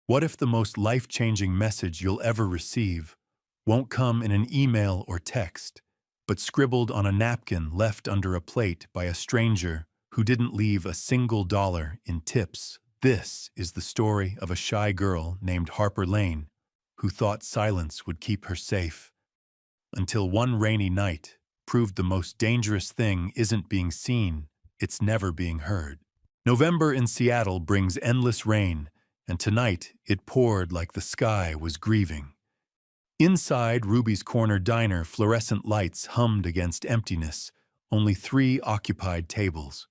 What if the most life-changing message you'll ever receive won't come in an email or text, but scribbled on a napkin left under a plate by a stranger who didn't leave a single dollar in tips? This is the story of a shy girl named Harper Lane who thought silence would keep her safe, until one rainy night proved the most dangerous thing isn't being seen, it's never being heard. November in Seattle brings endless rain, and tonight it poured like the sky was grieving. Inside Ruby's Corner Diner, fluorescent lights hummed against emptiness, only 3 occupied tables.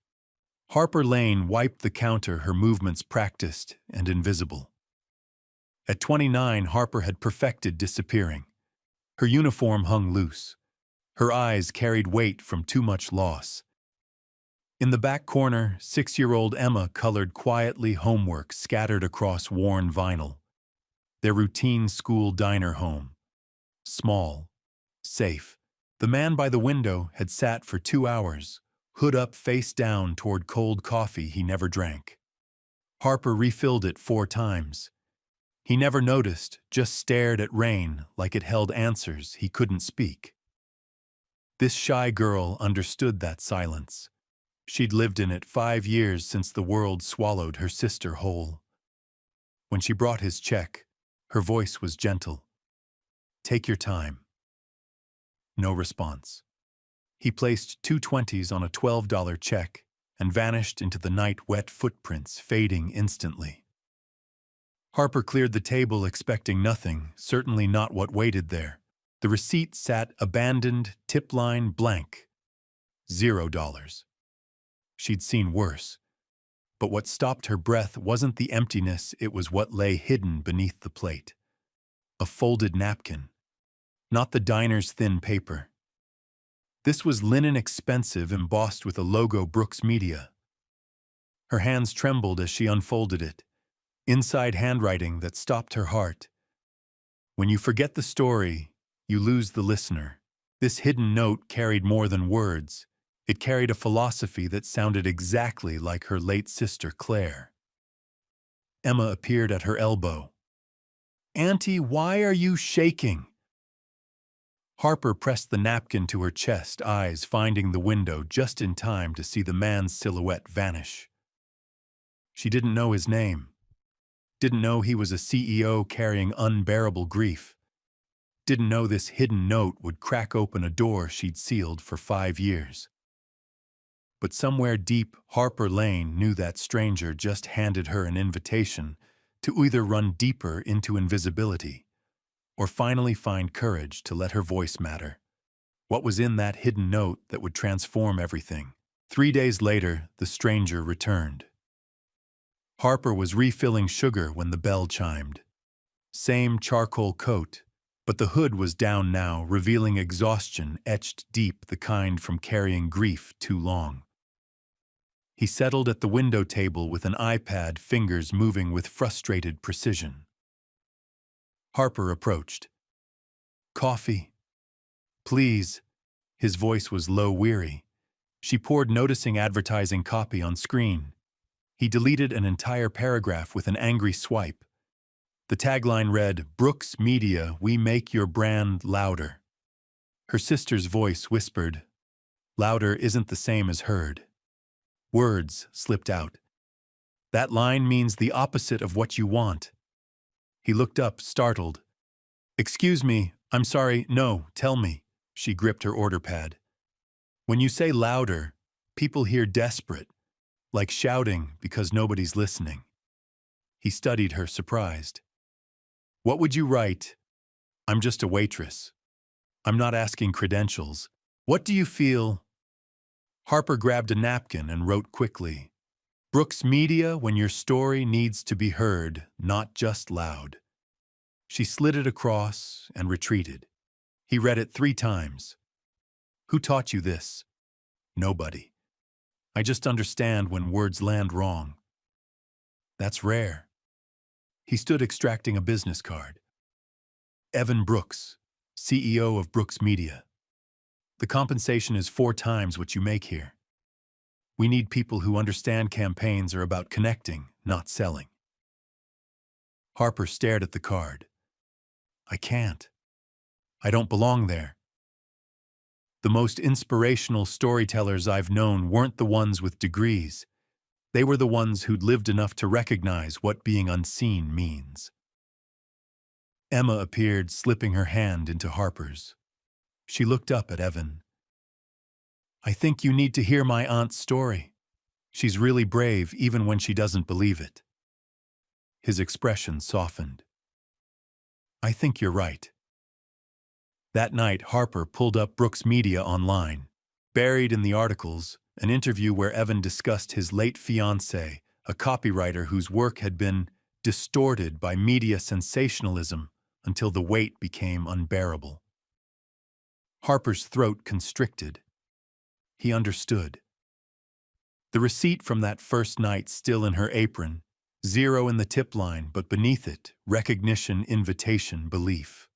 Harper Lane wiped the counter, her movements practiced and invisible. At 29, Harper had perfected disappearing. Her uniform hung loose. Her eyes carried weight from too much loss. In the back corner, 6-year-old Emma colored quietly homework scattered across worn vinyl. Their routine school diner home. Small. Safe. The man by the window had sat for 2 hours, hood up face down toward cold coffee he never drank. Harper refilled it 4 times. He never noticed, just stared at rain like it held answers he couldn't speak. This shy girl understood that silence. She'd lived in it 5 years since the world swallowed her sister whole. When she brought his check, her voice was gentle. "Take your time." No response. He placed 2 20s on a $12 check and vanished into the night-wet footprints, fading instantly. Harper cleared the table expecting nothing, certainly not what waited there. The receipt sat abandoned, tip line blank. $0. She'd seen worse. But what stopped her breath wasn't the emptiness, it was what lay hidden beneath the plate. A folded napkin. Not the diner's thin paper. This was linen, expensive, embossed with a logo, Brooks Media. Her hands trembled as she unfolded it. Inside handwriting that stopped her heart. When you forget the story, you lose the listener. This hidden note carried more than words. It carried a philosophy that sounded exactly like her late sister Claire. Emma appeared at her elbow. "Auntie, why are you shaking?" Harper pressed the napkin to her chest, eyes finding the window just in time to see the man's silhouette vanish. She didn't know his name. Didn't know he was a CEO carrying unbearable grief. Didn't know this hidden note would crack open a door she'd sealed for 5 years. But somewhere deep, Harper Lane knew that stranger just handed her an invitation to either run deeper into invisibility or finally find courage to let her voice matter. What was in that hidden note that would transform everything? 3 days later, the stranger returned. Harper was refilling sugar when the bell chimed. Same charcoal coat, but the hood was down now, revealing exhaustion etched deep, the kind from carrying grief too long. He settled at the window table with an iPad, fingers moving with frustrated precision. Harper approached. "Coffee? Please." His voice was low, weary. She poured, noticing advertising copy on screen. He deleted an entire paragraph with an angry swipe. The tagline read, "Brooks Media, we make your brand louder." Her sister's voice whispered, "Louder isn't the same as heard." Words slipped out. "That line means the opposite of what you want." He looked up, startled. "Excuse me, I'm sorry, no, tell me." She gripped her order pad. "When you say louder, people hear desperate, like shouting because nobody's listening." He studied her, surprised. "What would you write?" "I'm just a waitress. I'm not asking credentials. What do you feel?" Harper grabbed a napkin and wrote quickly, "Brooks Media, when your story needs to be heard, not just loud." She slid it across and retreated. He read it 3 times. "Who taught you this?" "Nobody. I just understand when words land wrong." "That's rare." He stood extracting a business card. "Evan Brooks, CEO of Brooks Media. The compensation is 4 times what you make here. We need people who understand campaigns are about connecting, not selling." Harper stared at the card. I can't. I don't belong there. The most inspirational storytellers I've known weren't the ones with degrees. They were the ones who'd lived enough to recognize what being unseen means. Emma appeared, slipping her hand into Harper's. She looked up at Evan. I think you need to hear my aunt's story. She's really brave even when she doesn't believe it. His expression softened. I think you're right. That night, Harper pulled up Brooks Media online. Buried in the articles, an interview where Evan discussed his late fiancée, a copywriter whose work had been distorted by media sensationalism until the weight became unbearable. Harper's throat constricted. He understood. The receipt from that first night still in her apron, 0 in the tip line, but beneath it, recognition, invitation, belief.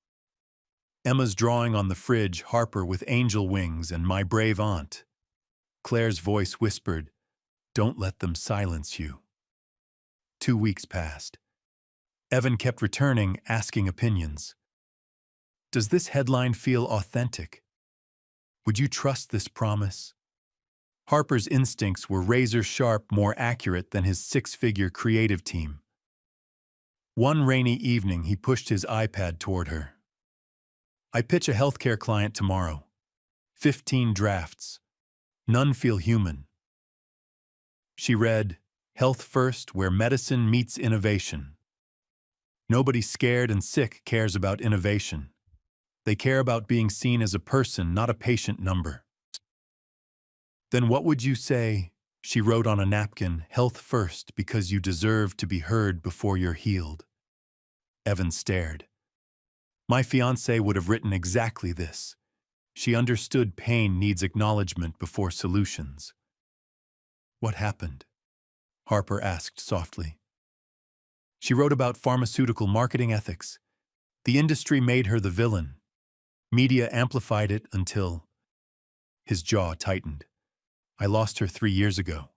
Emma's drawing on the fridge, Harper with angel wings and my brave aunt. Claire's voice whispered, don't let them silence you. 2 weeks passed. Evan kept returning, asking opinions. Does this headline feel authentic? Would you trust this promise? Harper's instincts were razor-sharp, more accurate than his 6-figure creative team. One rainy evening, he pushed his iPad toward her. I pitch a healthcare client tomorrow. 15 drafts. None feel human. She read, Health First, where medicine meets innovation. Nobody scared and sick cares about innovation. They care about being seen as a person, not a patient number. Then what would you say? She wrote on a napkin, Health First, because you deserve to be heard before you're healed. Evan stared. My fiancée would have written exactly this. She understood pain needs acknowledgement before solutions. What happened? Harper asked softly. She wrote about pharmaceutical marketing ethics. The industry made her the villain. Media amplified it until... His jaw tightened. I lost her 3 years ago.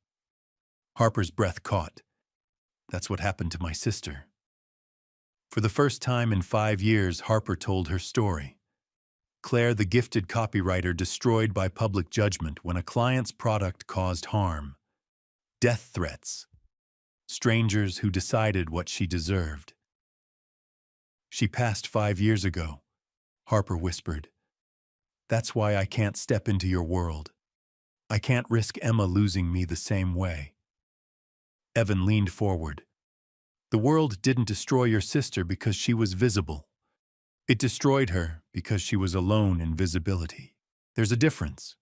Harper's breath caught. That's what happened to my sister. For the first time in 5 years, Harper told her story. Claire, the gifted copywriter, destroyed by public judgment when a client's product caused harm. Death threats. Strangers who decided what she deserved. She passed 5 years ago, Harper whispered. That's why I can't step into your world. I can't risk Emma losing me the same way. Evan leaned forward. The world didn't destroy your sister because she was visible. It destroyed her because she was alone in visibility. There's a difference.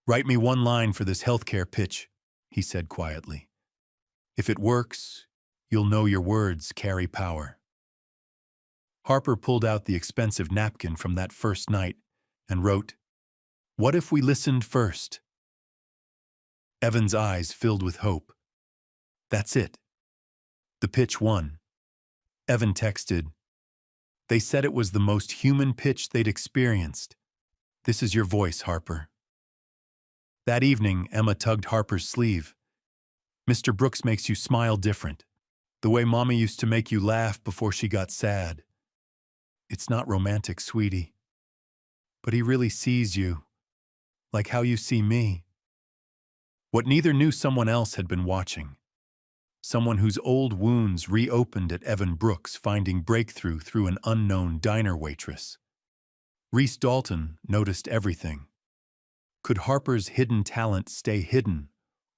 Write me 1 line for this healthcare pitch, he said quietly. If it works, you'll know your words carry power. Harper pulled out the expensive napkin from that first night and wrote, What if we listened first? Evan's eyes filled with hope. That's it. The pitch won. Evan texted, They said it was the most human pitch they'd experienced. This is your voice, Harper. That evening, Emma tugged Harper's sleeve. Mr. Brooks makes you smile different. The way Mommy used to make you laugh before she got sad. It's not romantic, sweetie. But he really sees you, like how you see me. What neither knew someone else had been watching. Someone whose old wounds reopened at Evan Brooks, finding breakthrough through an unknown diner waitress. Reese Dalton noticed everything. Could Harper's hidden talent stay hidden,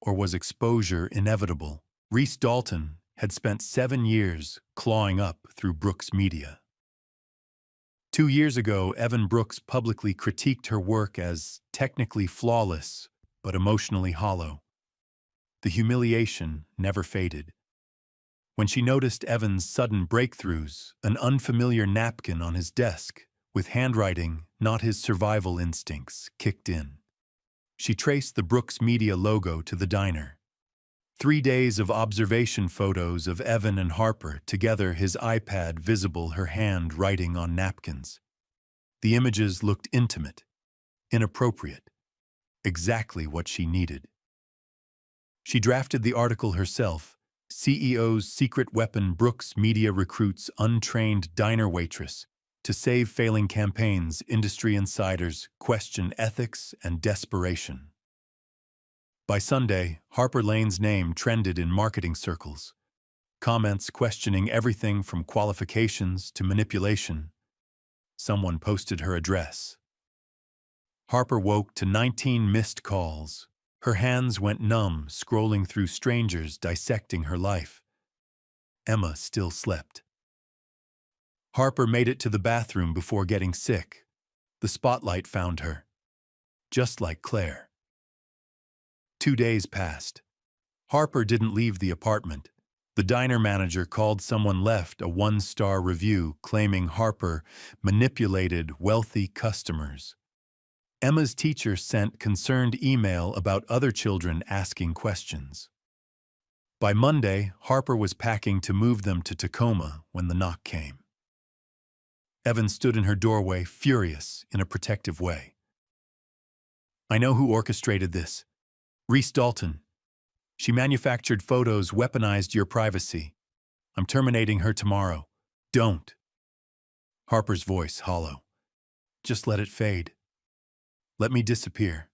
or was exposure inevitable? Reese Dalton had spent 7 years clawing up through Brooks Media. 2 years ago, Evan Brooks publicly critiqued her work as technically flawless, but emotionally hollow. The humiliation never faded. When she noticed Evan's sudden breakthroughs, an unfamiliar napkin on his desk, with handwriting, not his survival instincts, kicked in. She traced the Brooks Media logo to the diner. 3 days of observation photos of Evan and Harper, together, his iPad visible, her hand writing on napkins. The images looked intimate, inappropriate, exactly what she needed. She drafted the article herself, CEO's secret weapon. Brooks Media recruits untrained diner waitress. To save failing campaigns, industry insiders question ethics and desperation. By Sunday, Harper Lane's name trended in marketing circles. Comments questioning everything from qualifications to manipulation. Someone posted her address. Harper woke to 19 missed calls. Her hands went numb, scrolling through strangers dissecting her life. Emma still slept. Harper made it to the bathroom before getting sick. The spotlight found her, just like Claire. 2 days passed. Harper didn't leave the apartment. The diner manager called someone left a 1-star review claiming Harper manipulated wealthy customers. Emma's teacher sent concerned email about other children asking questions. By Monday, Harper was packing to move them to Tacoma when the knock came. Evan stood in her doorway, furious in a protective way. "I know who orchestrated this. Reese Dalton. She manufactured photos, weaponized your privacy. I'm terminating her tomorrow. Don't." Harper's voice hollow. "Just let it fade. Let me disappear."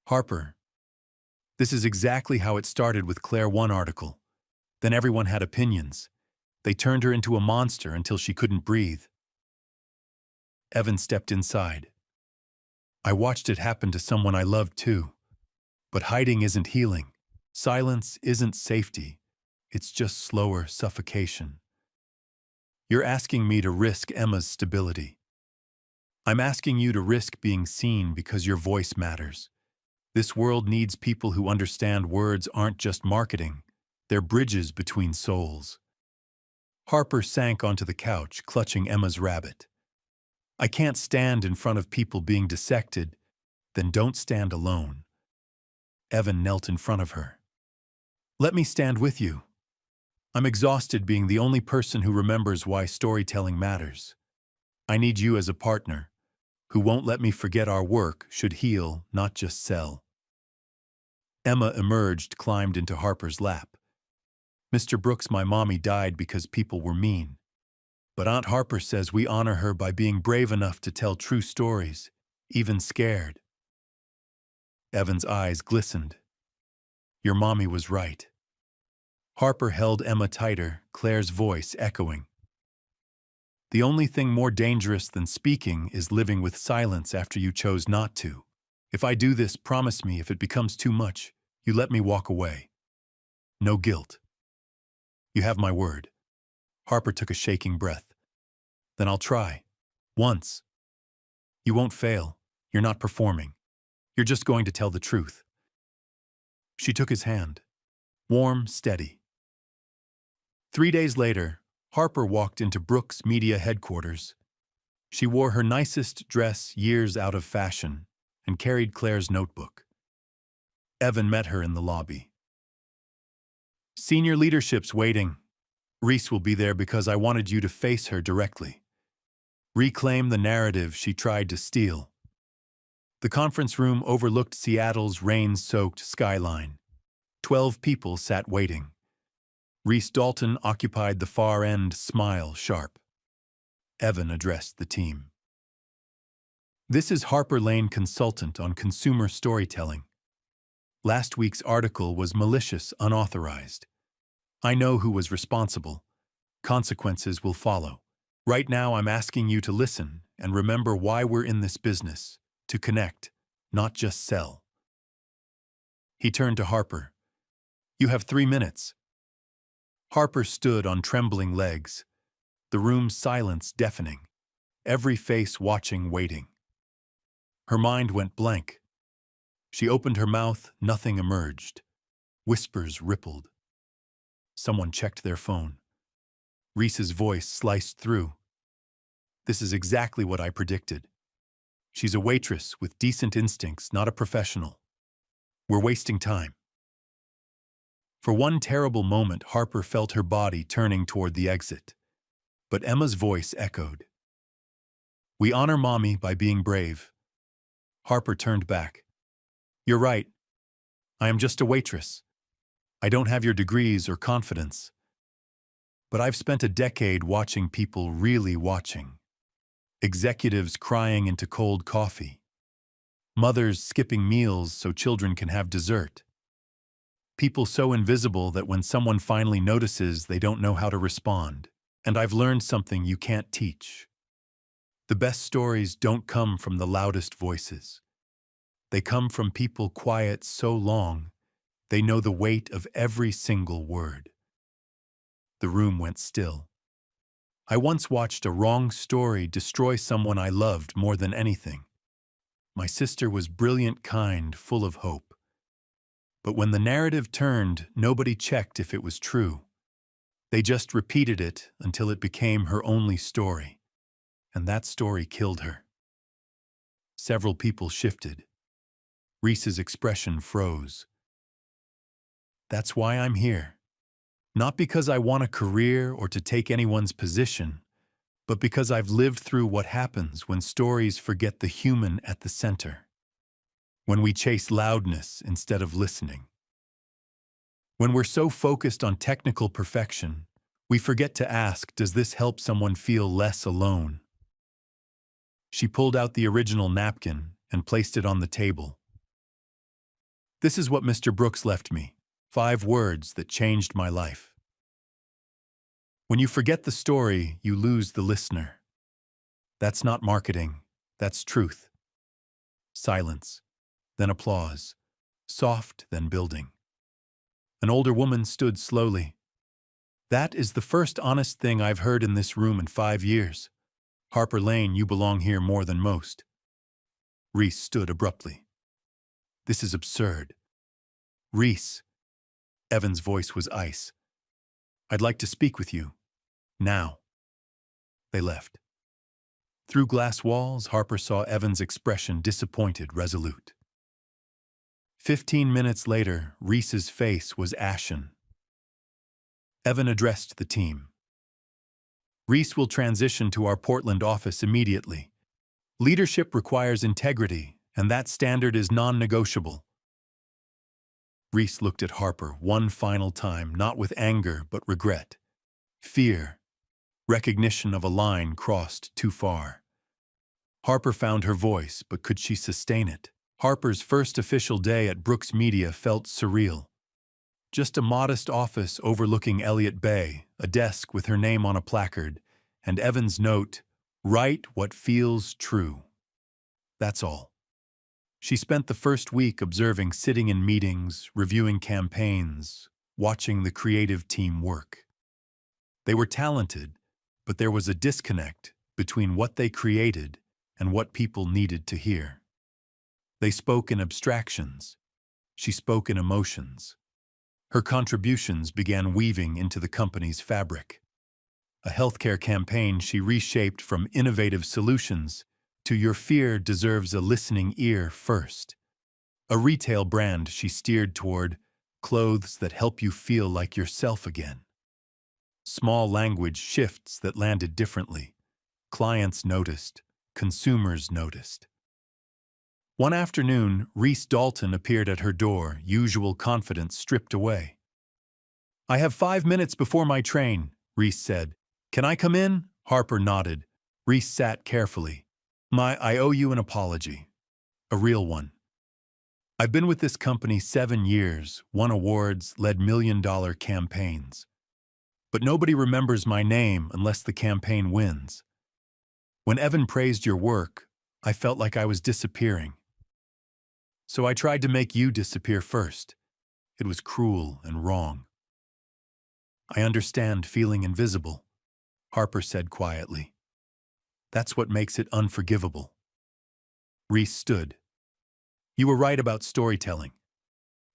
"Harper, this is exactly how it started with Claire One article. Then everyone had opinions. They turned her into a monster until she couldn't breathe." Evan stepped inside. "I watched it happen to someone I loved too. But hiding isn't healing. Silence isn't safety. It's just slower suffocation. You're asking me to risk Emma's stability. I'm asking you to risk being seen because your voice matters. This world needs people who understand words aren't just marketing. They're bridges between souls." Harper sank onto the couch, clutching Emma's rabbit. "I can't stand in front of people being dissected. Then don't stand alone." Evan knelt in front of her. "Let me stand with you. I'm exhausted being the only person who remembers why storytelling matters. I need you as a partner, who won't let me forget our work should heal, not just sell." Emma emerged, climbed into Harper's lap. "Mr. Brooks, my mommy died because people were mean. But Aunt Harper says we honor her by being brave enough to tell true stories, even scared." Evan's eyes glistened. "Your mommy was right." Harper held Emma tighter, Claire's voice echoing. "The only thing more dangerous than speaking is living with silence after you chose not to. If I do this, promise me if it becomes too much, you let me walk away. No guilt. You have my word." Harper took a shaking breath. "Then I'll try. Once. You won't fail. You're not performing. You're just going to tell the truth." She took his hand. Warm, steady. 3 days later, Harper walked into Brooks Media headquarters. She wore her nicest dress years out of fashion and carried Claire's notebook. Evan met her in the lobby. "Senior leadership's waiting. Reese will be there because I wanted you to face her directly. Reclaim the narrative she tried to steal." The conference room overlooked Seattle's rain-soaked skyline. 12 people sat waiting. Reese Dalton occupied the far end, smile sharp. Evan addressed the team. "This is Harper Lane, consultant on consumer storytelling. Last week's article was malicious, unauthorized. I know who was responsible. Consequences will follow. Right now, I'm asking you to listen and remember why we're in this business, to connect, not just sell." He turned to Harper. "You have 3 minutes." Harper stood on trembling legs, the room's silence deafening, every face watching, waiting. Her mind went blank. She opened her mouth, nothing emerged. Whispers rippled. Someone checked their phone. Reese's voice sliced through. "This is exactly what I predicted. She's a waitress with decent instincts, not a professional. We're wasting time." For one terrible moment, Harper felt her body turning toward the exit. But Emma's voice echoed. "We honor Mommy by being brave." Harper turned back. "You're right. I am just a waitress. I don't have your degrees or confidence, but I've spent a decade watching people really watching. Executives crying into cold coffee. Mothers skipping meals so children can have dessert. People so invisible that when someone finally notices, they don't know how to respond. And I've learned something you can't teach. The best stories don't come from the loudest voices. They come from people quiet so long, they know the weight of every single word. The room went still. I once watched a wrong story destroy someone I loved more than anything. My sister was brilliant, kind, full of hope. But when the narrative turned, nobody checked if it was true. They just repeated it until it became her only story. And that story killed her. Several people shifted. Reese's expression froze. That's why I'm here. Not because I want a career or to take anyone's position, but because I've lived through what happens when stories forget the human at the center. When we chase loudness instead of listening. When we're so focused on technical perfection, we forget to ask, does this help someone feel less alone? She pulled out the original napkin and placed it on the table. This is what Mr. Brooks left me, 5 words that changed my life. When you forget the story, you lose the listener. That's not marketing, that's truth. Silence, then applause, soft, then building. An older woman stood slowly. That is the first honest thing I've heard in this room in 5 years. Harper Lane, you belong here more than most. Reese stood abruptly. This is absurd. Reese. Evan's voice was ice. I'd like to speak with you. Now. They left. Through glass walls, Harper saw Evan's expression disappointed, resolute. 15 minutes later, Reese's face was ashen. Evan addressed the team. Reese will transition to our Portland office immediately. Leadership requires integrity, and that standard is non-negotiable. Reese looked at Harper one final time, not with anger but regret. Fear. Recognition of a line crossed too far. Harper found her voice, but could she sustain it? Harper's first official day at Brooks Media felt surreal. Just a modest office overlooking Elliott Bay, a desk with her name on a placard, and Evan's note, "Write what feels true." That's all. She spent the first week observing, sitting in meetings, reviewing campaigns, watching the creative team work. They were talented, but there was a disconnect between what they created and what people needed to hear. They spoke in abstractions. She spoke in emotions. Her contributions began weaving into the company's fabric. A healthcare campaign she reshaped from innovative solutions to "Your fear deserves a listening ear" first. A retail brand she steered toward clothes that help you feel like yourself again. Small language shifts that landed differently. Clients noticed. Consumers noticed. One afternoon, Reese Dalton appeared at her door, usual confidence stripped away. "I have 5 minutes before my train," Reese said. "Can I come in?" Harper nodded. Reese sat carefully. I owe you an apology. A real one. I've been with this company 7 years, won awards, led million-dollar campaigns. But nobody remembers my name unless the campaign wins. When Evan praised your work, I felt like I was disappearing. So I tried to make you disappear first. It was cruel and wrong. I understand feeling invisible, Harper said quietly. That's what makes it unforgivable. Reese stood. You were right about storytelling,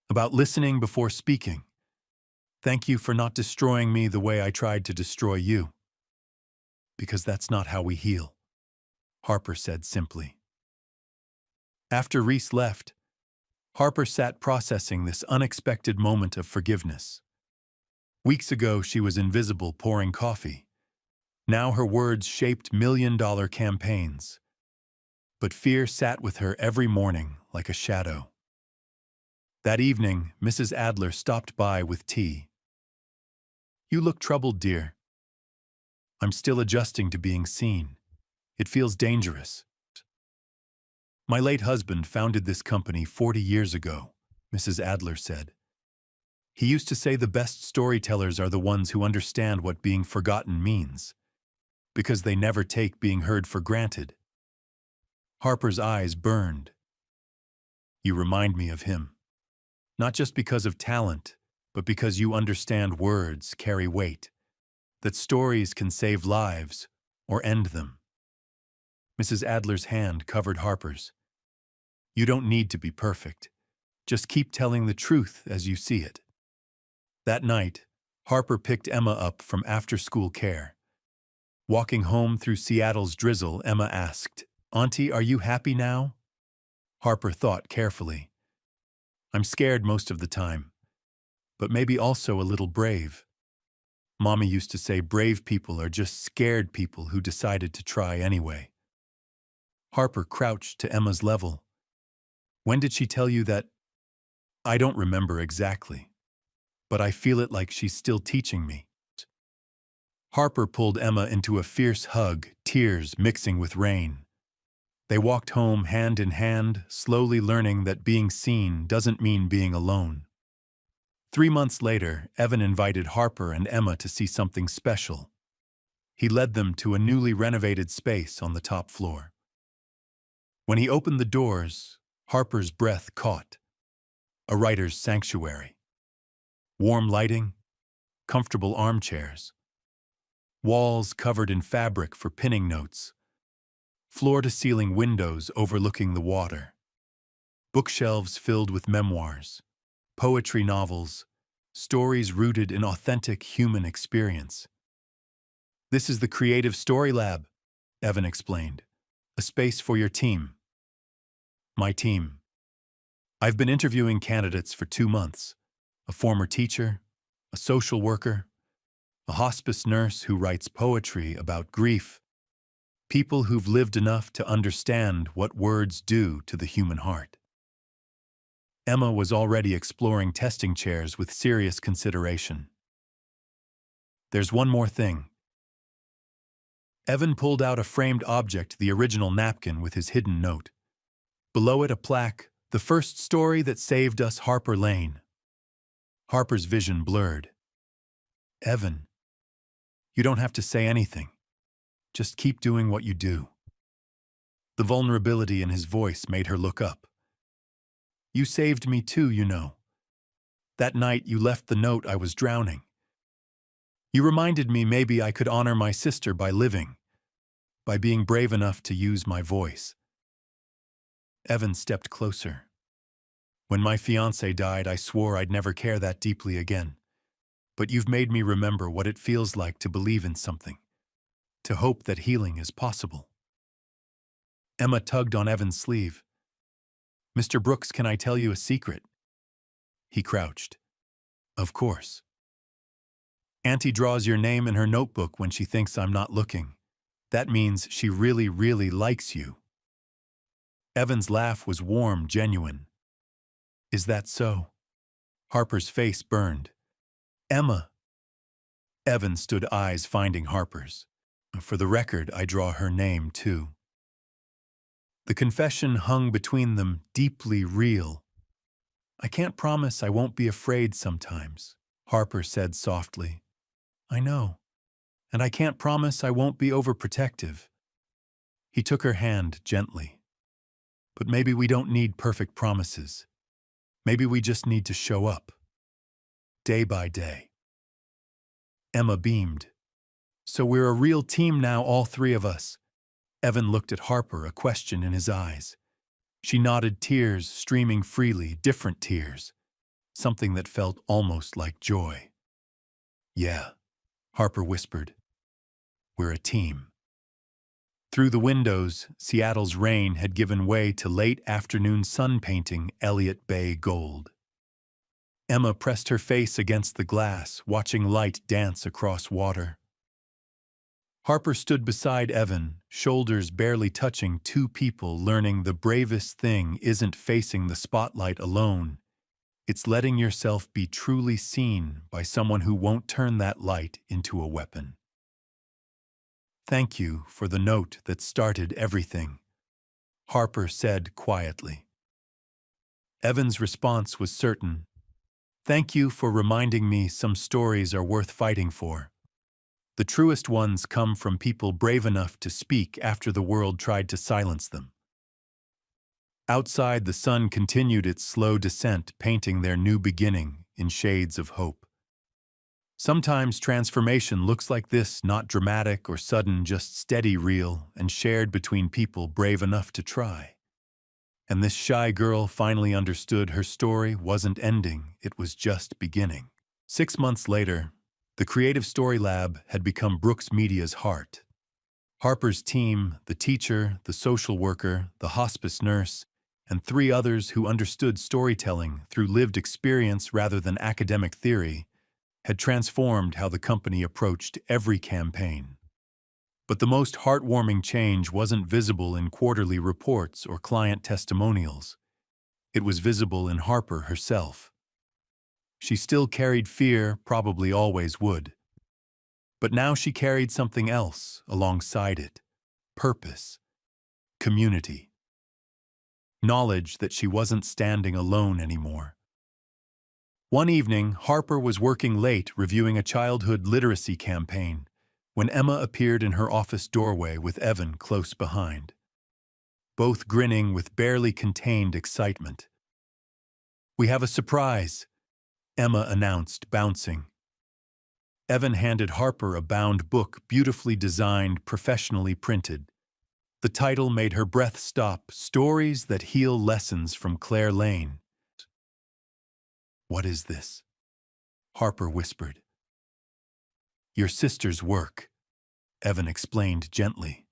about listening before speaking. Thank you for not destroying me the way I tried to destroy you. Because that's not how we heal, Harper said simply. After Reese left, Harper sat processing this unexpected moment of forgiveness. Weeks ago, she was invisible pouring coffee. Now her words shaped million-dollar campaigns. But fear sat with her every morning like a shadow. That evening, Mrs. Adler stopped by with tea. "You look troubled, dear." "I'm still adjusting to being seen. It feels dangerous." "My late husband founded this company 40 years ago," Mrs. Adler said. "He used to say the best storytellers are the ones who understand what being forgotten means, because they never take being heard for granted." Harper's eyes burned. "You remind me of him. Not just because of talent, but because you understand words carry weight, that stories can save lives or end them." Mrs. Adler's hand covered Harper's. "You don't need to be perfect. Just keep telling the truth as you see it." That night, Harper picked Emma up from after-school care. Walking home through Seattle's drizzle, Emma asked, "Auntie, are you happy now?" Harper thought carefully. "I'm scared most of the time, but maybe also a little brave. Mommy used to say brave people are just scared people who decided to try anyway." Harper crouched to Emma's level. "When did she tell you that?" "I don't remember exactly, but I feel it like she's still teaching me." Harper pulled Emma into a fierce hug, tears mixing with rain. They walked home hand in hand, slowly learning that being seen doesn't mean being alone. 3 months later, Evan invited Harper and Emma to see something special. He led them to a newly renovated space on the top floor. When he opened the doors, Harper's breath caught. A writer's sanctuary. Warm lighting, comfortable armchairs. Walls covered in fabric for pinning notes. Floor-to-ceiling windows overlooking the water. Bookshelves filled with memoirs, poetry novels, stories rooted in authentic human experience. "This is the Creative Story Lab," Evan explained. "A space for your team." "My team. I've been interviewing candidates for 2 months. A former teacher, a social worker, a hospice nurse who writes poetry about grief. People who've lived enough to understand what words do to the human heart." Emma was already exploring testing chairs with serious consideration. "There's one more thing." Evan pulled out a framed object, the original napkin with his hidden note. Below it a plaque, "The first story that saved us, Harper Lane." Harper's vision blurred. "Evan, you don't have to say anything. Just keep doing what you do." The vulnerability in his voice made her look up. "You saved me too, you know. That night you left the note I was drowning. You reminded me maybe I could honor my sister by living, by being brave enough to use my voice." Evan stepped closer. "When my fiancé died, I swore I'd never care that deeply again. But you've made me remember what it feels like to believe in something, to hope that healing is possible." Emma tugged on Evan's sleeve. "Mr. Brooks, can I tell you a secret?" He crouched. "Of course." "Auntie draws your name in her notebook when she thinks I'm not looking. That means she really, really likes you." Evan's laugh was warm, genuine. "Is that so?" Harper's face burned. "Emma." Evan stood, eyes finding Harper's. "For the record, I draw her name too." The confession hung between them, deeply real. "I can't promise I won't be afraid sometimes," Harper said softly. "I know. And I can't promise I won't be overprotective." He took her hand gently. "But maybe we don't need perfect promises. Maybe we just need to show up. Day by day." Emma beamed. "So we're a real team now, all three of us." Evan looked at Harper, a question in his eyes. She nodded, tears streaming freely, different tears. Something that felt almost like joy. "Yeah," Harper whispered. "We're a team." Through the windows, Seattle's rain had given way to late afternoon sun painting Elliott Bay gold. Emma pressed her face against the glass, watching light dance across water. Harper stood beside Evan, shoulders barely touching, two people learning the bravest thing isn't facing the spotlight alone, It's letting yourself be truly seen by someone who won't turn that light into a weapon. Thank you for the note that started everything, Harper said quietly. Evan's response was certain. Thank you for reminding me some stories are worth fighting for. The truest ones come from people brave enough to speak after the world tried to silence them. Outside, the sun continued its slow descent, painting their new beginning in shades of hope. Sometimes transformation looks like this, not dramatic or sudden, just steady, real, and shared between people brave enough to try. And this shy girl finally understood her story wasn't ending, it was just beginning. 6 months later, the Creative Story Lab had become Brooks Media's heart. Harper's team, the teacher, the social worker, the hospice nurse, and 3 others who understood storytelling through lived experience rather than academic theory, had transformed how the company approached every campaign. But the most heartwarming change wasn't visible in quarterly reports or client testimonials. It was visible in Harper herself. She still carried fear, probably always would. But now she carried something else alongside it: purpose, community, knowledge that she wasn't standing alone anymore. One evening, Harper was working late reviewing a childhood literacy campaign when Emma appeared in her office doorway with Evan close behind, both grinning with barely contained excitement. "We have a surprise," Emma announced, bouncing. Evan handed Harper a bound book, beautifully designed, professionally printed. The title made her breath stop: Stories That Heal, Lessons from Claire Lane. "What is this?" Harper whispered. "Your sister's work," Evan explained gently.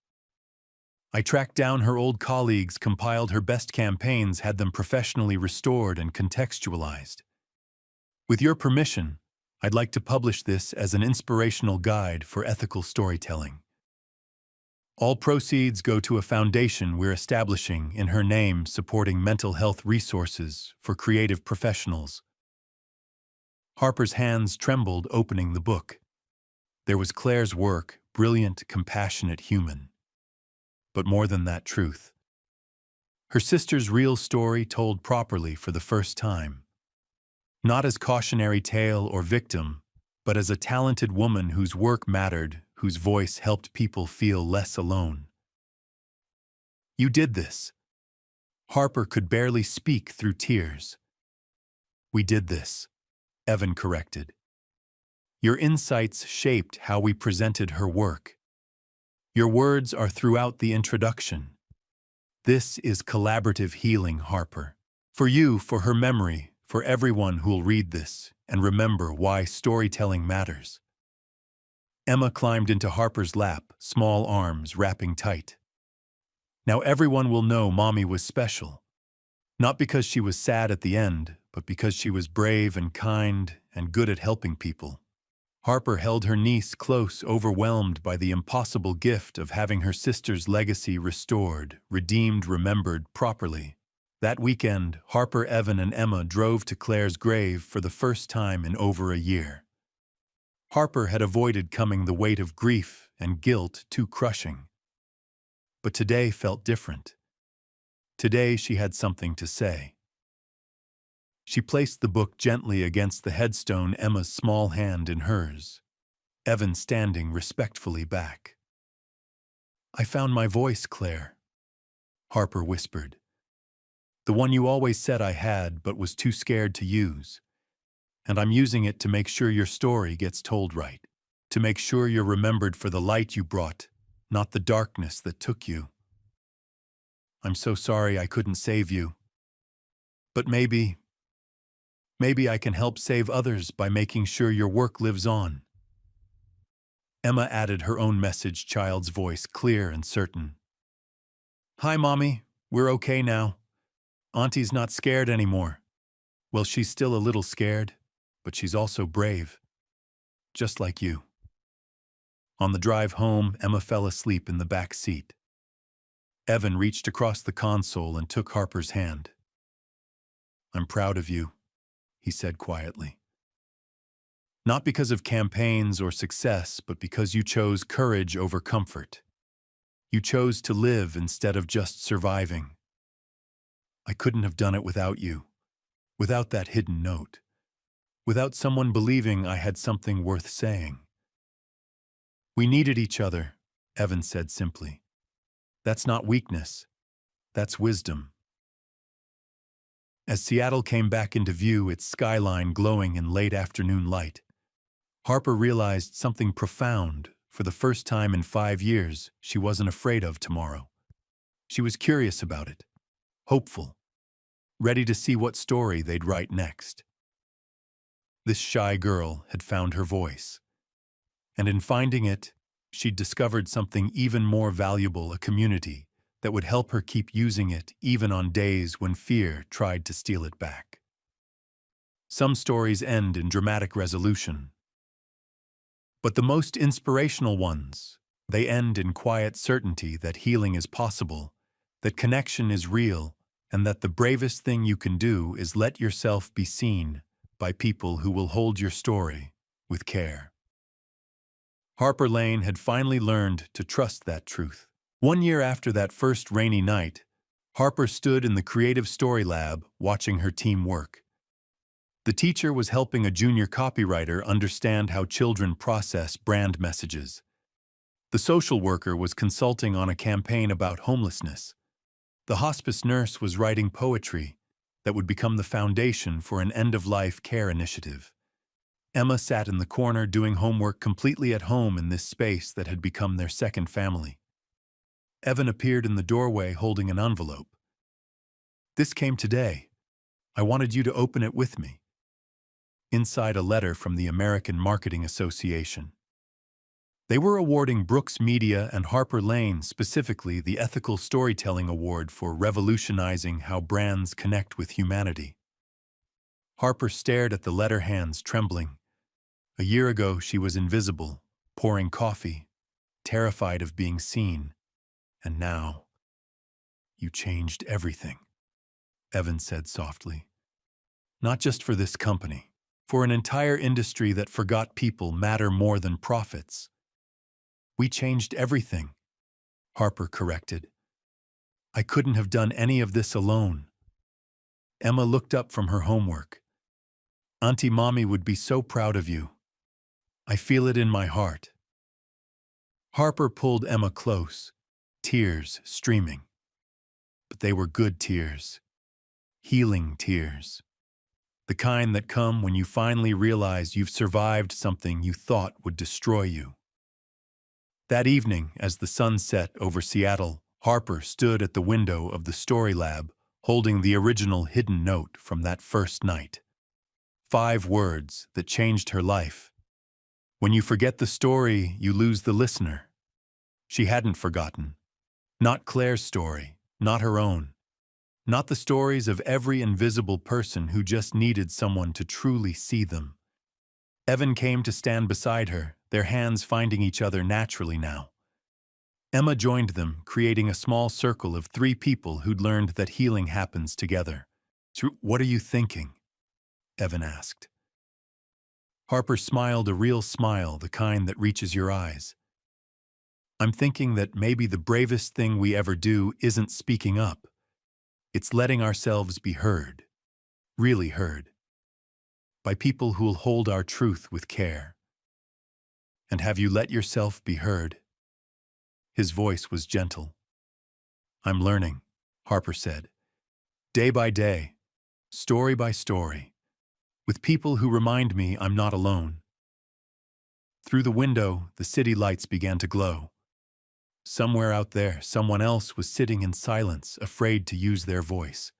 "I tracked down her old colleagues, compiled her best campaigns, had them professionally restored and contextualized. With your permission, I'd like to publish this as an inspirational guide for ethical storytelling. All proceeds go to a foundation we're establishing in her name, supporting mental health resources for creative professionals." Harper's hands trembled, opening the book. There was Claire's work, brilliant, compassionate, human. But more than that, truth. Her sister's real story told properly for the first time. Not as cautionary tale or victim, but as a talented woman whose work mattered, whose voice helped people feel less alone. "You did this." Harper could barely speak through tears. "We did this," Evan corrected. "Your insights shaped how we presented her work. Your words are throughout the introduction. This is collaborative healing, Harper. For you, for her memory, for everyone who'll read this and remember why storytelling matters." Emma climbed into Harper's lap, small arms wrapping tight. "Now everyone will know Mommy was special. Not because she was sad at the end, but because she was brave and kind and good at helping people." Harper held her niece close, overwhelmed by the impossible gift of having her sister's legacy restored, redeemed, remembered properly. That weekend, Harper, Evan, and Emma drove to Claire's grave for the first time in over a year. Harper had avoided coming, the weight of grief and guilt too crushing. But today felt different. Today she had something to say. She placed the book gently against the headstone, Emma's small hand in hers, Evan standing respectfully back. "I found my voice, Claire," Harper whispered. "The one you always said I had but was too scared to use. And I'm using it to make sure your story gets told right, to make sure you're remembered for the light you brought, not the darkness that took you. I'm so sorry I couldn't save you. But maybe I can help save others by making sure your work lives on." Emma added her own message, child's voice clear and certain. "Hi, Mommy. We're okay now. Auntie's not scared anymore. Well, she's still a little scared, but she's also brave. Just like you." On the drive home, Emma fell asleep in the back seat. Evan reached across the console and took Harper's hand. "I'm proud of you," he said quietly. Not because of campaigns or success, but because you chose courage over comfort. You chose to live instead of just surviving. I couldn't have done it without you, without that hidden note, without someone believing I had something worth saying. We needed each other, Evan said simply. That's not weakness, that's wisdom. As Seattle came back into view, its skyline glowing in late afternoon light, Harper realized something profound. For the first time in 5 years, she wasn't afraid of tomorrow. She was curious about it, hopeful, ready to see what story they'd write next. This shy girl had found her voice, and in finding it, she'd discovered something even more valuable, a community that would help her keep using it even on days when fear tried to steal it back. Some stories end in dramatic resolution, but the most inspirational ones, they end in quiet certainty that healing is possible, that connection is real, and that the bravest thing you can do is let yourself be seen by people who will hold your story with care. Harper Lane had finally learned to trust that truth. 1 year after that first rainy night, Harper stood in the creative story lab watching her team work. The teacher was helping a junior copywriter understand how children process brand messages. The social worker was consulting on a campaign about homelessness. The hospice nurse was writing poetry that would become the foundation for an end-of-life care initiative. Emma sat in the corner doing homework, completely at home in this space that had become their second family. Evan appeared in the doorway holding an envelope. "This came today. I wanted you to open it with me." Inside, a letter from the American Marketing Association. They were awarding Brooks Media and Harper Lane specifically the Ethical Storytelling Award for revolutionizing how brands connect with humanity. Harper stared at the letter, hands trembling. A year ago, she was invisible, pouring coffee, terrified of being seen. And now, you changed everything, Evan said softly. Not just for this company, for an entire industry that forgot people matter more than profits. We changed everything, Harper corrected. I couldn't have done any of this alone. Emma looked up from her homework. Auntie Mommy would be so proud of you. I feel it in my heart. Harper pulled Emma close, tears streaming. But they were good tears, healing tears. The kind that come when you finally realize you've survived something you thought would destroy you. That evening, as the sun set over Seattle, Harper stood at the window of the story lab, holding the original hidden note from that first night. 5 words that changed her life. When you forget the story, you lose the listener. She hadn't forgotten. Not Claire's story, not her own. Not the stories of every invisible person who just needed someone to truly see them. Evan came to stand beside her, their hands finding each other naturally now. Emma joined them, creating a small circle of 3 people who'd learned that healing happens together. "What are you thinking?" Evan asked. Harper smiled, a real smile, the kind that reaches your eyes. "I'm thinking that maybe the bravest thing we ever do isn't speaking up. It's letting ourselves be heard, really heard, by people who'll hold our truth with care." "And have you let yourself be heard?" His voice was gentle. "I'm learning," Harper said. "Day by day, story by story, with people who remind me I'm not alone." Through the window, the city lights began to glow. Somewhere out there, someone else was sitting in silence, afraid to use their voice,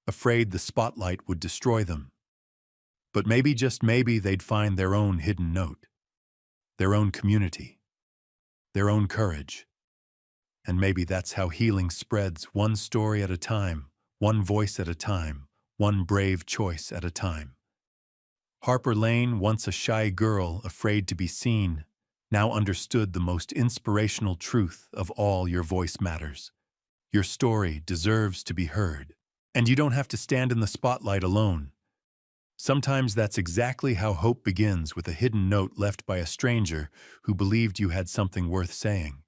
afraid the spotlight would destroy them. But maybe, just maybe, they'd find their own hidden note, their own community, their own courage. And maybe that's how healing spreads, one story at a time, one voice at a time, one brave choice at a time. Harper Lane, once a shy girl afraid to be seen, now understood the most inspirational truth of all: your voice matters. Your story deserves to be heard. And you don't have to stand in the spotlight alone. Sometimes that's exactly how hope begins, with a hidden note left by a stranger who believed you had something worth saying.